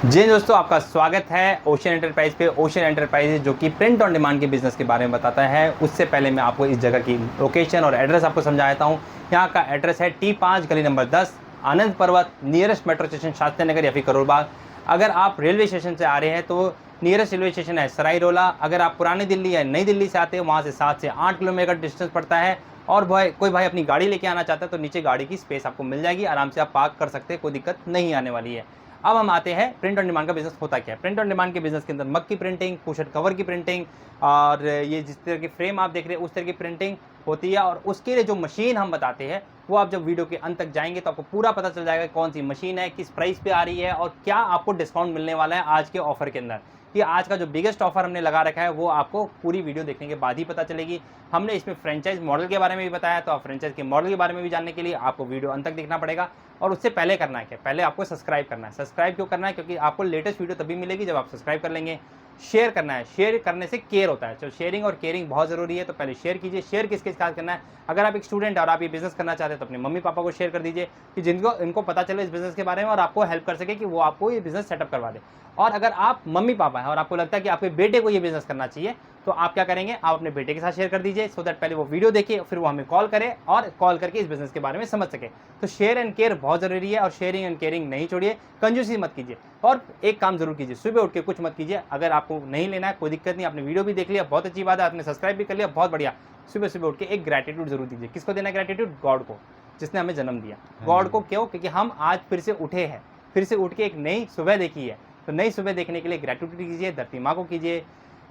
जी दोस्तों, आपका स्वागत है ओशन एंटरप्राइज पे। ओशन एंटरप्राइज जो कि प्रिंट ऑन डिमांड के बिज़नेस के बारे में बताता है। उससे पहले मैं आपको इस जगह की लोकेशन और एड्रेस आपको समझा देता हूँ। यहाँ का एड्रेस है T5 गली नंबर 10, आनंद पर्वत, nearest metro station Shastri Nagar या फिर करोल बाग। अगर आप रेलवे स्टेशन से आ रहे हैं तो नियरेस्ट रेलवे स्टेशन है सराय रोला। अगर आप पुरानी दिल्ली या नई दिल्ली से आते हैं, वहाँ से 7 से 8 किलोमीटर डिस्टेंस पड़ता है। और कोई भाई अपनी गाड़ी लेके आना चाहता है तो नीचे गाड़ी की स्पेस आपको मिल जाएगी, आराम से आप पार्क कर सकते हैं, कोई दिक्कत नहीं आने वाली है। अब हम आते हैं प्रिंट ऑन डिमांड का बिजनेस होता क्या है। प्रिंट ऑन डिमांड के बिजनेस के अंदर मग की प्रिंटिंग, पुशर कवर की प्रिंटिंग और ये जिस तरह की फ्रेम आप देख रहे हैं उस तरह की प्रिंटिंग होती है। और उसके लिए जो मशीन हम बताते हैं वो आप जब वीडियो के अंत तक जाएंगे तो आपको पूरा पता चल जाएगा कौन सी मशीन है, किस प्राइस पे आ रही है और क्या आपको डिस्काउंट मिलने वाला है आज के ऑफर के अंदर। ये आज का जो बिगेस्ट ऑफर हमने लगा रखा है वो आपको पूरी वीडियो देखने के बाद ही पता चलेगी। हमने इसमें फ्रेंचाइज मॉडल के बारे में भी बताया, तो आप फ्रेंचाइज के मॉडल के बारे में भी जानने के लिए आपको वीडियो अंत तक देखना पड़ेगा। और उससे पहले करना है क्या, पहले आपको सब्सक्राइब करना है। सब्सक्राइब क्यों करना है? क्योंकि आपको लेटेस्ट वीडियो तभी मिलेगी जब आप सब्सक्राइब कर लेंगे। शेयर करना है, शेयर करने से केयर होता है, तो शेयरिंग और केयरिंग बहुत ज़रूरी है। तो पहले शेयर कीजिए। शेयर किसके साथ करना है? अगर आप एक स्टूडेंट और आप ये बिज़नेस करना चाहते हैं तो अपने मम्मी पापा को शेयर कर दीजिए कि इनको पता चले इस बिज़नेस के बारे में और आपको हेल्प कर सके कि वो आपको ये बिज़नेस सेटअप करवा दे। और अगर आप मम्मी पापा हैं और आपको लगता है कि आपके बेटे को ये बिज़नेस करना चाहिए तो आप क्या करेंगे, आप अपने बेटे के साथ शेयर कर दीजिए, सो दैट पहले वो वीडियो देखिए, फिर वो हमें कॉल करे और कॉल करके इस बिज़नेस के बारे में समझ सके। तो शेयर एंड केयर बहुत ज़रूरी है और शेयरिंग एंड केयरिंग नहीं छोड़िए, कंजूसी मत कीजिए। और एक काम जरूर कीजिए, सुबह उठ के कुछ मत कीजिए। अगर आपको नहीं लेना है कोई दिक्कत नहीं, आपने वीडियो भी देख लिया, बहुत अच्छी बात है, आपने सब्सक्राइब भी कर लिया, बहुत बढ़िया। सुबह सुबह उठ के एक ग्रेटिट्यूड जरूर दीजिए। किसको देना है ग्रेटिट्यूड? गॉड को, जिसने हमें जन्म दिया। गॉड को क्यों? क्योंकि हम आज फिर से उठे हैं, फिर से उठ के एक नई सुबह देखी है। तो नई सुबह देखने के लिए ग्रेटिट्यूड कीजिए, धरती माँ को कीजिए,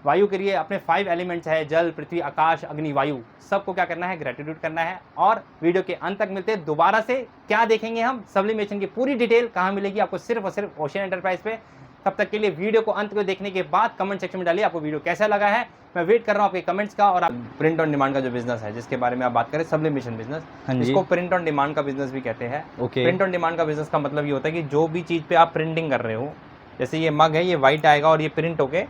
वायु करिए, अपने 5 एलिमेंट्स है, जल, पृथ्वी, आकाश, अग्नि, वायु, सबको क्या करना है? ग्रेटिट्यूड करना है। और वीडियो के अंत तक मिलते हैं दोबारा से। क्या देखेंगे हम? सब्लिमेशन की पूरी डिटेल कहाँ मिलेगी आपको? सिर्फ और सिर्फ ओशन एंटरप्राइज पे। तब तक के लिए वीडियो को अंत को देखने के बाद कमेंट सेक्शन में डालिए आपको वीडियो कैसा लगा है। मैं वेट कर रहा हूँ आपके कमेंट्स का। और आप प्रिंट ऑन डिमांड का जो बिजनेस है जिसके बारे में आप बात करें, सब्लिमेशन बिजनेस, इसको प्रिंट ऑन डिमांड का बिजनेस भी कहते हैं। प्रिंट ऑन डिमांड का बिजनेस का मतलब ये होता है कि जो भी चीज़ पे आप प्रिंटिंग कर रहे हो, जैसे ये मग है, ये वाइट आएगा और ये प्रिंट होके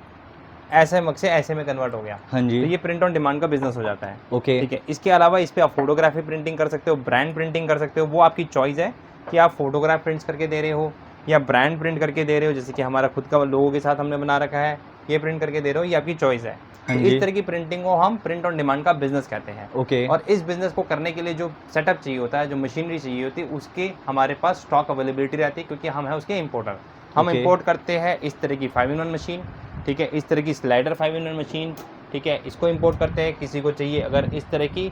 ऐसे मग से ऐसे में कन्वर्ट हो गया, हाँ जी, तो ये प्रिंट ऑन डिमांड का बिजनेस हो जाता है। ओके, ठीक है। इसके अलावा इस पे आप फोटोग्राफी प्रिंटिंग कर सकते हो, ब्रांड प्रिंटिंग कर सकते हो, वो आपकी चॉइस है कि आप फोटोग्राफ प्रिंट्स करके दे रहे हो या ब्रांड प्रिंट करके दे रहे हो। जैसे कि हमारा खुद का लोगों के साथ हमने बना रखा है, ये प्रिंट करके दे रहे हो, ये आपकी चॉइस है। तो इस तरह की प्रिंटिंग को हम प्रिंट ऑन डिमांड का बिजनेस कहते हैं। ओके, और इस बिजनेस को करने के लिए जो सेटअप चाहिए होता है, जो मशीनरी चाहिए होती है, उसके हमारे पास स्टॉक अवेलेबिलिटी रहती है, क्योंकि हम है उसके इंपोर्टर। हम इंपोर्ट करते हैं इस तरह की 5-in-1 मशीन, ठीक है, इस तरह की स्लाइडर 5-in-1 मशीन, ठीक है, इसको इंपोर्ट करते हैं। किसी को चाहिए अगर इस तरह की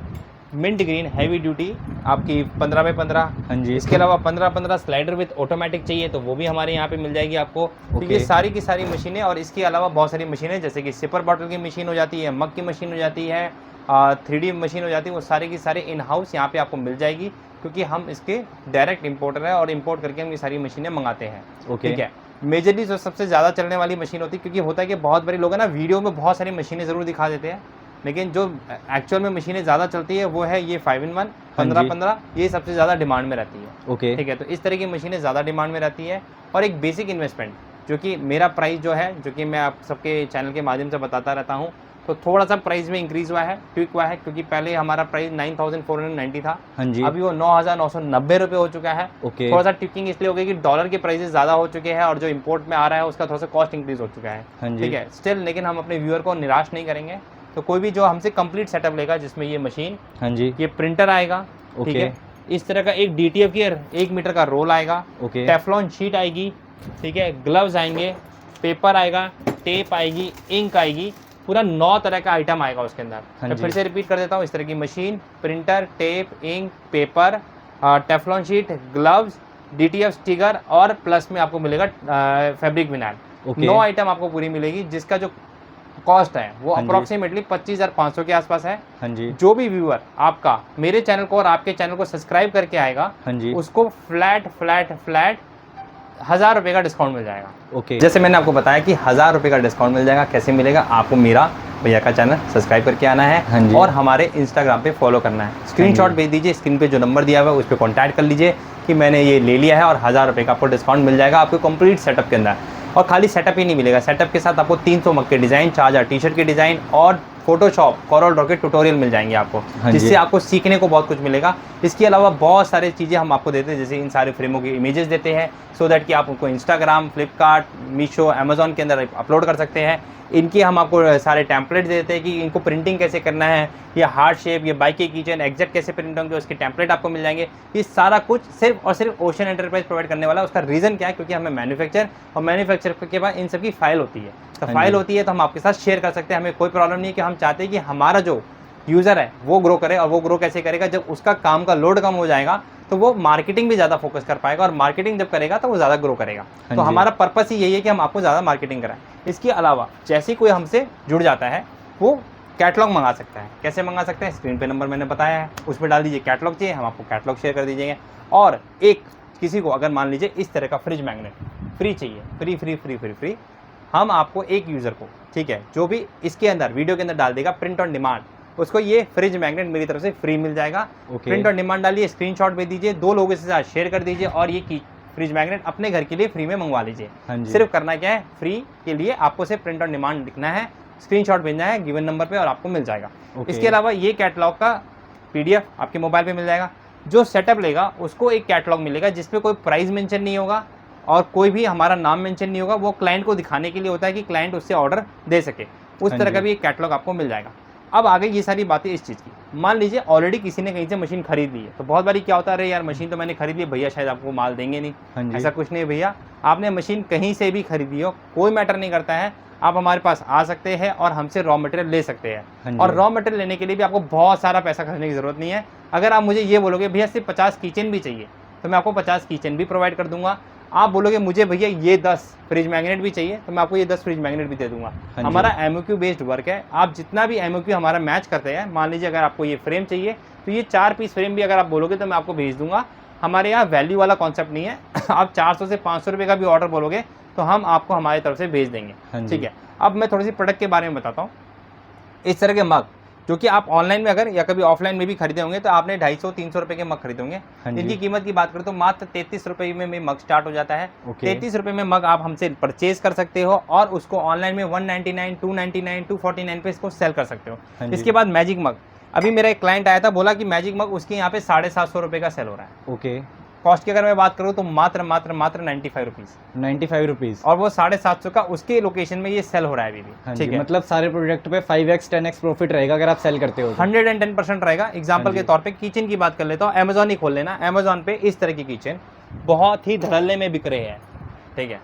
मिंट ग्रीन हैवी ड्यूटी आपकी 15x15, हाँ जी, इसके अलावा 15x15 स्लाइडर विद ऑटोमेटिक चाहिए तो वो भी हमारे यहाँ पे मिल जाएगी आपको। तो ये सारी की सारी मशीनें, और इसके अलावा बहुत सारी मशीनें जैसे कि सिपर बॉटल की मशीन हो जाती है, मग की मशीन हो जाती है, 3D मशीन हो जाती है, वो सारी की सारी इन हाउस यहाँ पे आपको मिल जाएगी, क्योंकि हम इसके डायरेक्ट इंपोर्टर है और इंपोर्ट करके हम ये सारी मशीनें मंगाते हैं। ठीक है। मेजरली जो सबसे ज़्यादा चलने वाली मशीन होती है, क्योंकि होता है कि बहुत बड़े लोग हैं ना, वीडियो में बहुत सारी मशीनें ज़रूर दिखा देते हैं, लेकिन जो एक्चुअल में मशीनें ज़्यादा चलती है वो है ये 5-in-1 15x15, ये सबसे ज़्यादा डिमांड में रहती है। ओके, ठीक है। तो इस तरह की मशीनें ज़्यादा डिमांड में रहती है। और एक बेसिक इन्वेस्टमेंट, जो कि मेरा प्राइस जो है, जो कि मैं आप सबके चैनल के माध्यम से बताता रहता हूँ, तो थोड़ा सा प्राइस में इंक्रीज़ हुआ है, ट्विक हुआ है, क्योंकि पहले हमारा प्राइस 9490 था, हाँ जी, अभी वो 9990 रुपये हो चुका है। ओके, थोड़ा सा ट्विकिंग इसलिए हो गई कि डॉलर के प्राइसेस ज़्यादा हो चुके हैं और जो इंपोर्ट में आ रहा है उसका थोड़ा सा कॉस्ट इंक्रीज हो चुका है। हाँ जी, ठीक है। स्टिल लेकिन हम अपने व्यूअर को निराश नहीं करेंगे। तो कोई भी जो हमसे कंप्लीट सेटअप लेगा, जिसमें ये मशीन, हाँ जी, ये प्रिंटर आएगा, ठीक है, इस तरह का एक DTF की 1 मीटर का रोल आएगा, ओके, टेफ्लॉन शीट आएगी, ठीक है, ग्लव्स आएंगे, पेपर आएगा, टेप आएगी, इंक आएगी, पूरा 9 तरह का आइटम आएगा उसके अंदर। मैं फिर से रिपीट कर देता हूँ, इस तरह की machine, printer, tape, ink, paper, Teflon sheet, gloves, DTF sticker और प्लस में आपको मिलेगा फैब्रिक विनाइल। 9 आइटम आपको पूरी मिलेगी, जिसका जो कॉस्ट है वो अप्रोक्सीमेटली 25,500 के आसपास है। हाँ जी, जो भी व्यूअर आपका मेरे चैनल को और आपके चैनल को सब्सक्राइब करके आएगा, हाँ जी, उसको फ्लैट 1000 रुपये का डिस्काउंट मिल जाएगा। ओके, जैसे मैंने आपको बताया कि 1000 रुपये का डिस्काउंट मिल जाएगा। कैसे मिलेगा? आपको मेरा भैया का चैनल सब्सक्राइब करके आना है, हाँ जी, और हमारे इंस्टाग्राम पे फॉलो करना है। स्क्रीनशॉट भेज दीजिए, स्क्रीन पे जो नंबर दिया हुआ है उस पर कॉन्टैक्ट कर लीजिए कि मैंने ये ले लिया है, और 1000 रुपये का आपको डिस्काउंट मिल जाएगा आपको कंप्लीट सेटअप के अंदर। और खाली सेटअप ही नहीं मिलेगा, सेटअप के साथ आपको 300 मग के डिज़ाइन, 4000 टी-शर्ट के डिज़ाइन और फोटोशॉप, कॉरल ड्रॉ के ट्यूटोरियल मिल जाएंगे आपको, जिससे आपको सीखने को बहुत कुछ मिलेगा। इसके अलावा बहुत सारी चीज़ें हम आपको देते हैं, जैसे इन सारे फ्रेमों की इमेजेस देते हैं, सो दैट कि आप उनको इंस्टाग्राम, फ्लिपकार्ट, मीशो, अमेजोन के अंदर अपलोड कर सकते हैं। इनकी हम आपको सारे टेम्पलेट देते हैं कि इनको प्रिंटिंग कैसे करना है, ये हार्ट शेप, ये बाइक के कीचेन एग्जैक्ट कैसे प्रिंट होंगे, उसके टेम्पलेट आपको मिल जाएंगे। ये सारा कुछ सिर्फ और सिर्फ ओशन एंटरप्राइज प्रोवाइड करने वाला है। उसका रीज़न क्या है? क्योंकि हमें मैन्युफैक्चर और मैन्युफैक्चर के बाद इन सबकी फाइल होती है, तो फाइल होती है तो हम आपके साथ शेयर कर सकते हैं। हमें कोई प्रॉब्लम नहीं है कि हम चाहते हैं कि हमारा जो यूज़र है वो ग्रो करे, और वो ग्रो कैसे करेगा? जब उसका काम का लोड कम हो जाएगा तो वो मार्केटिंग भी ज़्यादा फोकस कर पाएगा, और मार्केटिंग जब करेगा तो वो ज़्यादा ग्रो करेगा। तो हमारा पर्पस ही यही है कि हम आपको ज़्यादा मार्केटिंग कराएं। इसके अलावा जैसे ही कोई हमसे जुड़ जाता है वो कैटलॉग मंगा सकता है। कैसे मंगा सकते हैं? स्क्रीन पे नंबर मैंने बताया है, उसमें डाल दीजिए कैटलॉग चाहिए, हम आपको कैटलॉग शेयर कर दीजिएगा। और एक किसी को अगर मान लीजिए इस तरह का फ्रिज मैग्नेट फ्री चाहिए, free free free free free, हम आपको एक यूज़र को, ठीक है, जो भी इसके अंदर वीडियो के अंदर डाल देगा प्रिंट ऑन डिमांड, उसको ये फ्रिज मैग्नेट मेरी तरफ से फ्री मिल जाएगा। प्रिंट ऑन डिमांड डालिए, स्क्रीनशॉट भेज दीजिए, 2 लोगों के साथ शेयर कर दीजिए, और ये फ्रिज मैग्नेट अपने घर के लिए फ्री में मंगवा लीजिए। सिर्फ करना क्या है? फ्री के लिए आपको सिर्फ प्रिंट ऑन डिमांड लिखना है, स्क्रीनशॉट भेजना है गिवन नंबर पे, और आपको मिल जाएगा। इसके अलावा ये कैटलॉग का PDF आपके मोबाइल पे मिल जाएगा। जो सेटअप लेगा उसको एक कैटलॉग मिलेगा जिसपे कोई प्राइस मेंशन नहीं होगा और कोई भी हमारा नाम मेंशन नहीं होगा। वो क्लाइंट को दिखाने के लिए होता है कि क्लाइंट उससे ऑर्डर दे सके, उस तरह का भी एक कैटलॉग आपको मिल जाएगा। अब आ गई ये सारी बातें इस चीज़ की। मान लीजिए ऑलरेडी किसी ने कहीं से मशीन खरीद ली है, तो बहुत बारी क्या होता है, अरे यार मशीन तो मैंने खरीद ली, भैया शायद आपको माल देंगे नहीं। ऐसा कुछ नहीं है भैया, आपने मशीन कहीं से भी खरीदी हो, कोई मैटर नहीं करता है, आप हमारे पास आ सकते हैं और हमसे रॉ मटेरियल ले सकते हैं। और रॉ मटेरियल लेने के लिए भी आपको बहुत सारा पैसा खर्चने की ज़रूरत नहीं है। अगर आप मुझे ये बोलोगे भैया सिर्फ 50 कीचेन भी चाहिए, तो मैं आपको 50 कीचेन भी प्रोवाइड कर दूंगा। आप बोलोगे मुझे भैया ये 10 फ्रिज मैग्नेट भी चाहिए, तो मैं आपको ये 10 फ्रिज मैग्नेट भी दे दूंगा। हमारा MOQ बेस्ड वर्क है। आप जितना भी MOQ हमारा मैच करते हैं, मान लीजिए अगर आपको ये फ्रेम चाहिए तो ये 4 पीस फ्रेम भी अगर आप बोलोगे तो मैं आपको भेज दूंगा। हमारे यहाँ वैल्यू वाला कॉन्सेप्ट नहीं है। आप 400 से 500 रुपये का भी ऑर्डर बोलोगे तो हम आपको हमारी तरफ से भेज देंगे। ठीक है, अब मैं थोड़ी सी प्रोडक्ट के बारे में बताता हूँ। इस तरह के मग जो कि आप ऑनलाइन में अगर या कभी ऑफलाइन में भी खरीदे होंगे तो आपने 250-300 रुपये के मग खरीदे होंगे। इनकी कीमत की बात करें तो मात्र 33 रुपये में मग स्टार्ट हो जाता है। 33 रुपये में मग आप हमसे परचेज कर सकते हो और उसको ऑनलाइन में 199, 299, 249 पे इसको सेल कर सकते हो। इसके बाद मैजिक मग, अभी मेरा एक क्लाइंट आया था, बोला कि मैजिक मग उसके यहाँ पे 750 रुपये का सेल हो रहा है। ओके, कॉस्ट की अगर मैं बात करूँ तो मात्र 95 रुपीज़, और वो 750 का उसके लोकेशन में ये सेल हो रहा है अभी भी। ठीक है, मतलब सारे प्रोडक्ट पे 5x 10x प्रॉफिट रहेगा अगर आप सेल करते हो। 110% रहेगा। एग्जांपल के तौर पे किचन की बात कर लेता हूँ, अमेजॉन ही खोल लेना। अमेजॉन पे इस तरह की किचन बहुत ही धड़ल्ले में बिक रहे हैं। ठीक है,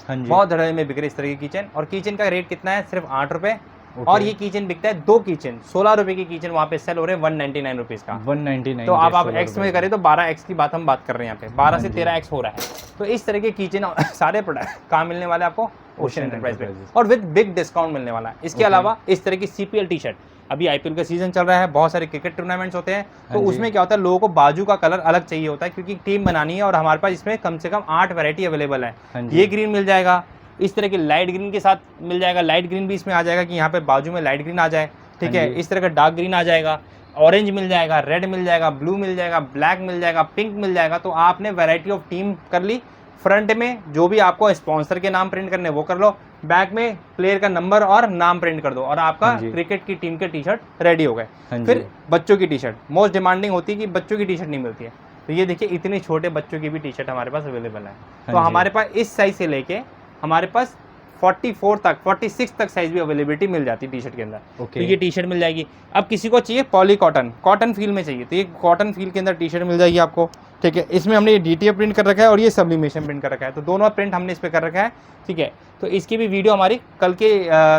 बहुत धड़ल्ले में बिक रहे इस तरह की किचन, और किचन का रेट कितना है? सिर्फ 8 रुपये। और ये किचन बिकता है 2 किचन 16 रुपए की किचन वहाँ पे सेल हो रहे हैं 199 रुपीज़ का। 199। तो आप एक्स में करें तो 12x की बात हम बात कर रहे हैं यहाँ पे, 12 से 13x हो रहा है। तो इस तरह के किचन सारे प्रोडक्ट कहाँ मिलने वाले आपको? ओशन एंटरप्राइज पे, और विद बिग डिस्काउंट मिलने वाला है। इसके अलावा इस तरह की CPL टी शर्ट, अभी IPL का सीजन चल रहा है, बहुत सारे क्रिकेट टूर्नामेंट्स होते हैं, तो उसमें क्या होता है, लोगों को बाजू का कलर अलग चाहिए होता है क्योंकि टीम बनानी है, और हमारे पास इसमें कम से कम 8 वैरायटी अवेलेबल है। ये ग्रीन मिल जाएगा, इस तरह के लाइट ग्रीन के साथ मिल जाएगा, लाइट ग्रीन भी इसमें आ जाएगा कि यहाँ पे बाजू में लाइट ग्रीन आ जाए। ठीक है, इस तरह का डार्क ग्रीन आ जाएगा, ऑरेंज मिल जाएगा, रेड मिल जाएगा, ब्लू मिल जाएगा, ब्लैक मिल जाएगा, पिंक मिल जाएगा। तो आपने वैरायटी ऑफ टीम कर ली। फ्रंट में जो भी आपको स्पॉन्सर के नाम प्रिंट करने वो कर लो, बैक में प्लेयर का नंबर और नाम प्रिंट कर दो, और आपका क्रिकेट की टीम के टी शर्ट रेडी हो गए। फिर बच्चों की टी शर्ट मोस्ट डिमांडिंग होती है कि बच्चों की टी शर्ट नहीं मिलती है, तो ये देखिए इतने छोटे बच्चों की भी टी शर्ट हमारे पास अवेलेबल है। तो हमारे पास इस साइज से लेके हमारे पास 44 तक 46 तक साइज भी अवेलेबिलिटी मिल जाती है टी शर्ट के अंदर। तो ये टी शर्ट मिल जाएगी। अब किसी को चाहिए पॉली कॉटन फील में चाहिए तो ये कॉटन फील के अंदर टी शर्ट मिल जाएगी आपको। ठीक है, इसमें हमने ये DTF प्रिंट कर रखा है और ये सब्लिमेशन प्रिंट कर रखा है, तो दोनों प्रिंट हमने इस पर कर रखा है। ठीक है, तो इसकी भी वीडियो हमारी कल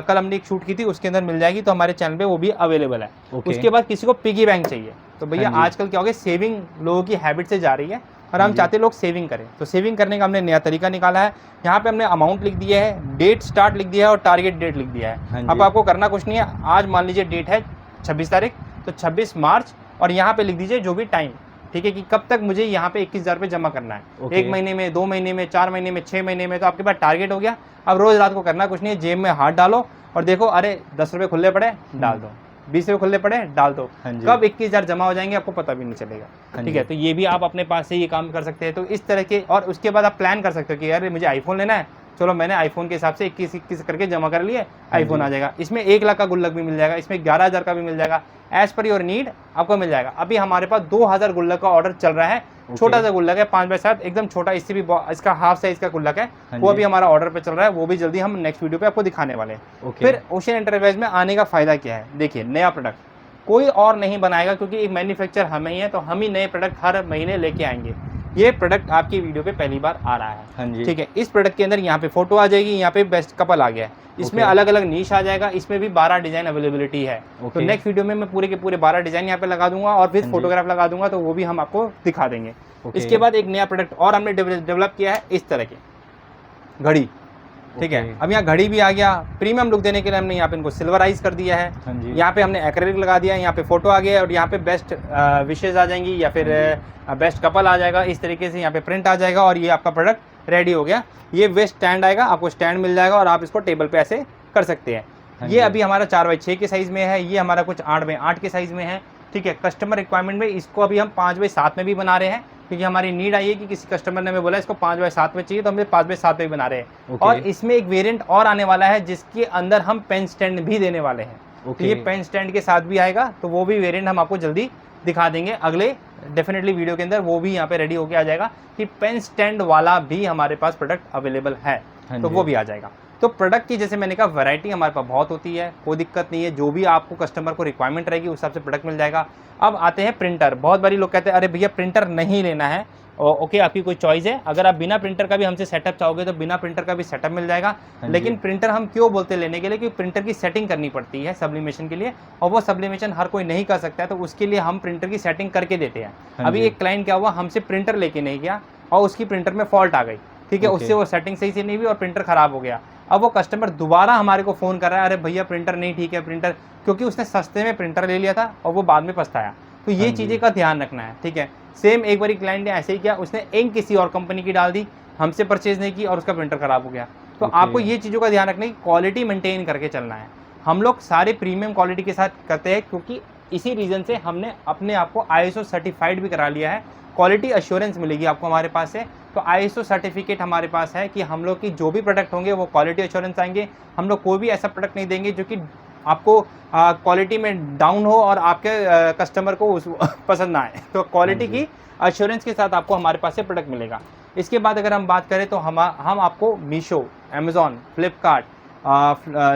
हमने एक शूट की थी, उसके अंदर मिल जाएगी, तो हमारे चैनल पे वो भी अवेलेबल है। उसके बाद किसी को पिगी बैंक चाहिए, तो भैया आजकल क्या हो गया, सेविंग लोगों की हैबिट से जा रही है और हम चाहते लोग सेविंग करें, तो सेविंग करने का हमने नया तरीका निकाला है। यहाँ पे हमने अमाउंट लिख दिया है, डेट स्टार्ट लिख दिया है और टारगेट डेट लिख दिया है। अब आपको करना कुछ नहीं है, आज मान लीजिए डेट है 26 तारीख, तो 26 मार्च, और यहाँ पे लिख दीजिए जो भी टाइम, ठीक है, कि कब तक मुझे यहाँ पे 21,000 रुपये जमा करना है। 1 महीने में, 2 महीने में, 4 महीने में, 6 महीने में, तो आपके पास टारगेट हो गया। अब रोज रात को करना कुछ नहीं है, जेब में हाथ डालो और देखो, अरे 10 रुपये खुले पड़े डाल दो, 20 रुपये खुले पड़े डाल दो, कब 21,000 जमा हो जाएंगे आपको पता भी नहीं चलेगा। ठीक है, तो ये भी आप अपने पास से ये काम कर सकते हैं। तो इस तरह के, और उसके बाद आप प्लान कर सकते हो कि यार मुझे आईफोन लेना है चलो मैंने आईफोन के हिसाब से 21 करके जमा कर लिए, आईफोन आ जाएगा। इसमें 1 लाख का गुल्लक भी मिल जाएगा, इसमें 11,000 का भी मिल जाएगा, एज पर योर नीड आपको मिल जाएगा। अभी हमारे पास 2000 गुल्लक का ऑर्डर चल रहा है, छोटा सा गुल्लक है 5x7 एकदम छोटा, इससे भी इसका हाफ साइज का गुल्लक है, वो अभी हमारा ऑर्डर पे चल रहा है, वो भी जल्दी हम नेक्स्ट वीडियो पे आपको दिखाने वाले हैं। फिर ओशियन एंटरप्राइज में आने का फायदा क्या है, देखिए नया प्रोडक्ट कोई और नहीं बनाएगा, क्योंकि एक मैन्युफैक्चर हम ही है, तो हम ही नए प्रोडक्ट हर महीने लेके आएंगे। ये प्रोडक्ट आपकी वीडियो पे पहली बार आ रहा है, ठीक है। इस प्रोडक्ट के अंदर यहाँ पे फोटो आ जाएगी, यहाँ पे बेस्ट कपल आ गया है, इसमें अलग अलग नीश आ जाएगा, इसमें भी 12 डिजाइन अवेलेबिलिटी है। तो नेक्स्ट वीडियो में मैं पूरे के पूरे 12 डिजाइन यहाँ पे लगा दूंगा और फिर फोटोग्राफ लगा दूंगा, तो वो भी हम आपको दिखा देंगे। इसके बाद एक नया प्रोडक्ट और हमने डेवलप किया है, इस तरह की घड़ी, ठीक है। अब यहाँ घड़ी भी आ गया, प्रीमियम लुक देने के लिए हमने यहाँ पे इनको सिल्वराइज कर दिया है, यहाँ पे हमने एक्रेलिक लगा दिया है, यहाँ पे फोटो आ गया है और यहाँ पे बेस्ट विशेज आ जाएंगी या फिर बेस्ट कपल आ जाएगा, इस तरीके से यहाँ पे प्रिंट आ जाएगा और ये आपका प्रोडक्ट रेडी हो गया। ये वेस्ट स्टैंड आएगा, आपको स्टैंड मिल जाएगा और आप इसको टेबल पे ऐसे कर सकते हैं। ये अभी हमारा 4x6 के साइज में है, ये हमारा कुछ 8x8 के साइज में है, ठीक है। कस्टमर रिक्वायरमेंट में इसको अभी हम 5x7 में भी बना रहे हैं, क्योंकि हमारी नीड आई है कि किसी कस्टमर ने हमें बोला इसको 5x7 में चाहिए, तो हम 5x7 में भी बना रहे हैं। और इसमें एक वेरिएंट और आने वाला है जिसके अंदर हम पेन स्टैंड भी देने वाले हैं, तो ये पेन स्टैंड के साथ भी आएगा, तो वो भी वेरिएंट हम आपको जल्दी दिखा देंगे अगले डेफिनेटली वीडियो के अंदर, वो भी यहाँ पे रेडी होके आ जाएगा कि पेन स्टैंड वाला भी हमारे पास प्रोडक्ट अवेलेबल है, तो वो भी आ जाएगा। तो प्रोडक्ट की जैसे मैंने कहा वैरायटी हमारे पास बहुत होती है, कोई दिक्कत नहीं है, जो भी आपको कस्टमर को रिक्वायरमेंट रहेगी उस हिसाब से प्रोडक्ट मिल जाएगा। अब आते हैं प्रिंटर। बहुत बारी लोग कहते हैं अरे भैया प्रिंटर नहीं लेना है, ओके आपकी कोई चॉइस है, अगर आप बिना प्रिंटर का भी हमसे सेटअप चाहोगे तो बिना प्रिंटर का भी सेटअप मिल जाएगा। लेकिन प्रिंटर हम क्यों बोलते हैं लेने के लिए, क्योंकि प्रिंटर की सेटिंग करनी पड़ती है सब्लिमेशन के लिए, और वो सब्लिमेशन हर कोई नहीं कर सकता है, तो उसके लिए हम प्रिंटर की सेटिंग करके देते हैं। अभी एक क्लाइंट क्या हुआ, हमसे प्रिंटर लेके नहीं गया और उसकी प्रिंटर में फॉल्ट आ गई, ठीक है, उससे वो सेटिंग सही से नहीं हुई और प्रिंटर खराब हो गया। अब वो कस्टमर दोबारा हमारे को फ़ोन कर रहा है, अरे भैया प्रिंटर नहीं ठीक है प्रिंटर, क्योंकि उसने सस्ते में प्रिंटर ले लिया था और वो बाद में पछताया। तो ये चीज़ें का ध्यान रखना है, ठीक है। सेम एक बारी क्लाइंट ने ऐसे ही किया, उसने इंक किसी और कंपनी की डाल दी, हमसे परचेज नहीं की और उसका प्रिंटर खराब हो गया। तो आपको ये चीज़ों का ध्यान रखना है, क्वालिटी मेंटेन करके चलना है। हम लोग सारे प्रीमियम क्वालिटी के साथ करते हैं, क्योंकि इसी रीज़न से हमने अपने आप को ISO सर्टिफाइड भी करा लिया है, क्वालिटी अश्योरेंस मिलेगी आपको हमारे पास से। तो ISO सर्टिफिकेट हमारे पास है कि हम लोग की जो भी प्रोडक्ट होंगे वो क्वालिटी अश्योरेंस आएंगे। हम लोग कोई भी ऐसा प्रोडक्ट नहीं देंगे जो कि आपको क्वालिटी में डाउन हो और आपके कस्टमर को उस पसंद ना आए। तो क्वालिटी की अश्योरेंस के साथ आपको हमारे पास से प्रोडक्ट मिलेगा। इसके बाद अगर हम बात करें तो हम आपको मीशो, अमेज़ॉन, फ्लिपकार्ट,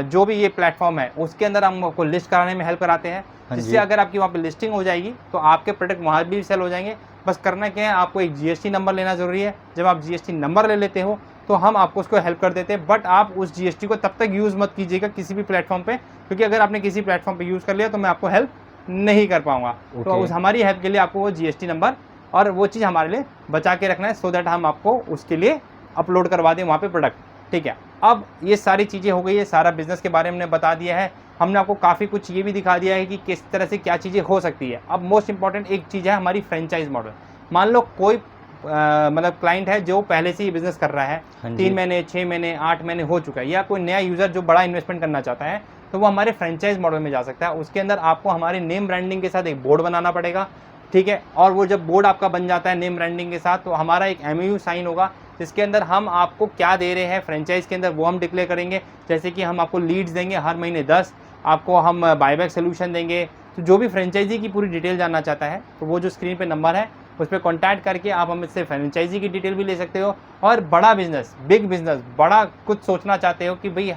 जो भी ये प्लेटफॉर्म है उसके अंदर हम आपको लिस्ट कराने में हेल्प कराते हैं, जिससे अगर आपकी वहाँ पे लिस्टिंग हो जाएगी तो आपके प्रोडक्ट वहाँ भी सेल हो जाएंगे। बस करना क्या है, आपको एक GST नंबर लेना ज़रूरी है। जब आप GST नंबर ले लेते हो तो हम आपको उसको हेल्प कर देते हैं, बट आप उस GST को तब तक यूज़ मत कीजिएगा किसी भी प्लेटफॉर्म पे, क्योंकि अगर आपने किसी प्लेटफॉर्म पे यूज़ कर लिया तो मैं आपको हेल्प नहीं कर पाऊँगा। तो उस हमारी हेल्प के लिए आपको वो GST नंबर और वो चीज़ हमारे लिए बचा के रखना है, सो दैट हम आपको उसके लिए अपलोड करवा दें वहाँ पर प्रोडक्ट, ठीक है। अब ये सारी चीज़ें हो गई है, सारा बिजनेस के बारे में हमने बता दिया है, हमने आपको काफ़ी कुछ ये भी दिखा दिया है कि किस तरह से क्या चीज़ें हो सकती है। अब मोस्ट इंपॉर्टेंट एक चीज़ है हमारी फ्रेंचाइज मॉडल। मान लो कोई मतलब क्लाइंट है जो पहले से ही बिजनेस कर रहा है, 3 महीने 6 महीने 8 महीने हो चुका है, या कोई नया यूज़र जो बड़ा इन्वेस्टमेंट करना चाहता है, तो वो हमारे फ्रेंचाइज मॉडल में जा सकता है। उसके अंदर आपको हमारे नेम ब्रांडिंग के साथ एक बोर्ड बनाना पड़ेगा, ठीक है। और वो जब बोर्ड आपका बन जाता है नेम ब्रांडिंग के साथ, तो हमारा एक MOU साइन होगा जिसके अंदर हम आपको क्या दे रहे हैं फ्रेंचाइज के अंदर वो हम डिक्लेयर करेंगे। जैसे कि हम आपको लीड्स देंगे हर महीने 10, आपको हम बायबैक सोल्यूशन देंगे। तो जो भी फ्रेंचाइजी की पूरी डिटेल जानना चाहता है तो वो जो स्क्रीन पे नंबर है उस पर कॉन्टैक्ट करके आप हमसे फ्रेंचाइजी की डिटेल भी ले सकते हो। और बड़ा बिजनेस, बिग बिजनेस, बड़ा कुछ सोचना चाहते हो कि भाई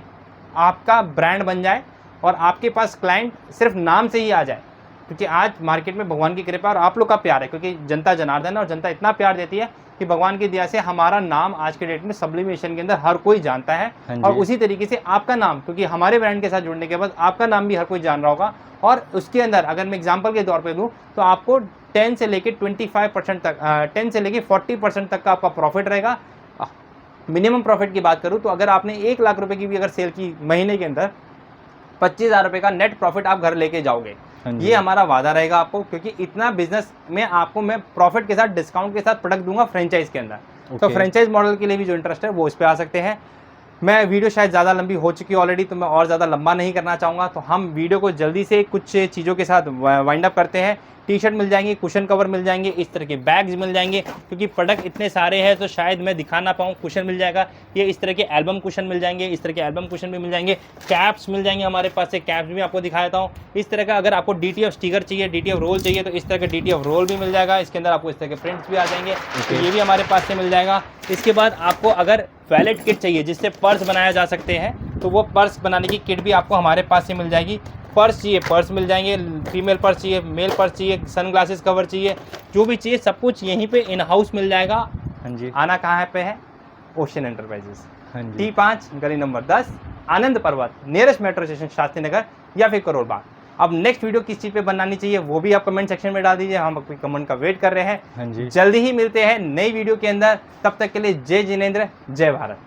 आपका ब्रांड बन जाए और आपके पास क्लाइंट सिर्फ नाम से ही आ जाए, क्योंकि आज मार्केट में भगवान की कृपा और आप लोग का प्यार है, क्योंकि जनता जनार्दन है और जनता इतना प्यार देती है कि भगवान की दया से हमारा नाम आज के डेट में सब्लिमेशन के अंदर हर कोई जानता है। और उसी तरीके से आपका नाम, क्योंकि हमारे ब्रांड के साथ जुड़ने के बाद आपका नाम भी हर कोई जान रहा होगा। और उसके अंदर अगर मैं एग्जांपल के तौर पे दूं तो आपको 10 से लेके 25% तक 10 से लेके 40% तक का आपका प्रॉफिट रहेगा। मिनिमम प्रॉफिट की बात करूं तो अगर आपने 1 लाख रुपए की भी अगर सेल की महीने के अंदर 25,000 रुपये का नेट प्रॉफिट आप घर लेके जाओगे। ये हमारा वादा रहेगा आपको, क्योंकि इतना बिजनेस में आपको मैं प्रॉफिट के साथ डिस्काउंट के साथ प्रोडक्ट दूंगा फ्रेंचाइज के अंदर। तो फ्रेंचाइज मॉडल के लिए भी जो इंटरेस्ट है वो इस पे आ सकते हैं। मैं वीडियो शायद ज़्यादा लंबी हो चुकी है ऑलरेडी, तो मैं और ज़्यादा लंबा नहीं करना चाहूँगा। तो हम वीडियो को जल्दी से कुछ चीज़ों के साथ वाइंड अप करते हैं। टी शर्ट मिल जाएंगी, कुशन कवर मिल जाएंगे, इस तरह के बैग्स मिल जाएंगे। क्योंकि प्रोडक्ट इतने सारे हैं तो शायद मैं दिखा ना पाऊँ। कुशन मिल जाएगा, ये इस तरह के एल्बम कुशन मिल जाएंगे, इस तरह के एल्बम कुशन भी मिल जाएंगे। कैप्स मिल जाएंगे हमारे पास से, कैप्स भी आपको दिखा देता हूँ। इस तरह का अगर आपको DTF स्टिकर चाहिए, DTF रोल चाहिए तो इस तरह का DTF रोल भी मिल जाएगा। इसके अंदर आपको इस तरह के प्रिंट्स भी आ जाएंगे, तो ये भी हमारे पास से मिल जाएगा। इसके बाद आपको अगर वैलेट किट चाहिए जिससे पर्स बनाया जा सकते हैं, तो वो पर्स बनाने की किट भी आपको हमारे पास से मिल जाएगी। पर्स चाहिए, पर्स मिल जाएंगे, फीमेल पर्स चाहिए, मेल पर्स चाहिए, सनग्लासेस कवर चाहिए, जो भी चाहिए सब कुछ यहीं पे इन हाउस मिल जाएगा। हाँ जी। आना कहाँ पे है? ओशियन एंटरप्राइजेस, हाँ जी। T5 गली नंबर 10, आनंद पर्वत, nearest metro station Shastri Nagar या फिर करोल बाग। अब नेक्स्ट वीडियो किस चीज़ पे बनानी चाहिए वो भी आप कमेंट सेक्शन में डाल दीजिए, हम आपकी कमेंट का वेट कर रहे हैं। हाँ जी। जल्दी ही मिलते हैं नई वीडियो के अंदर, तब तक के लिए जय जिनेंद्र, जय भारत।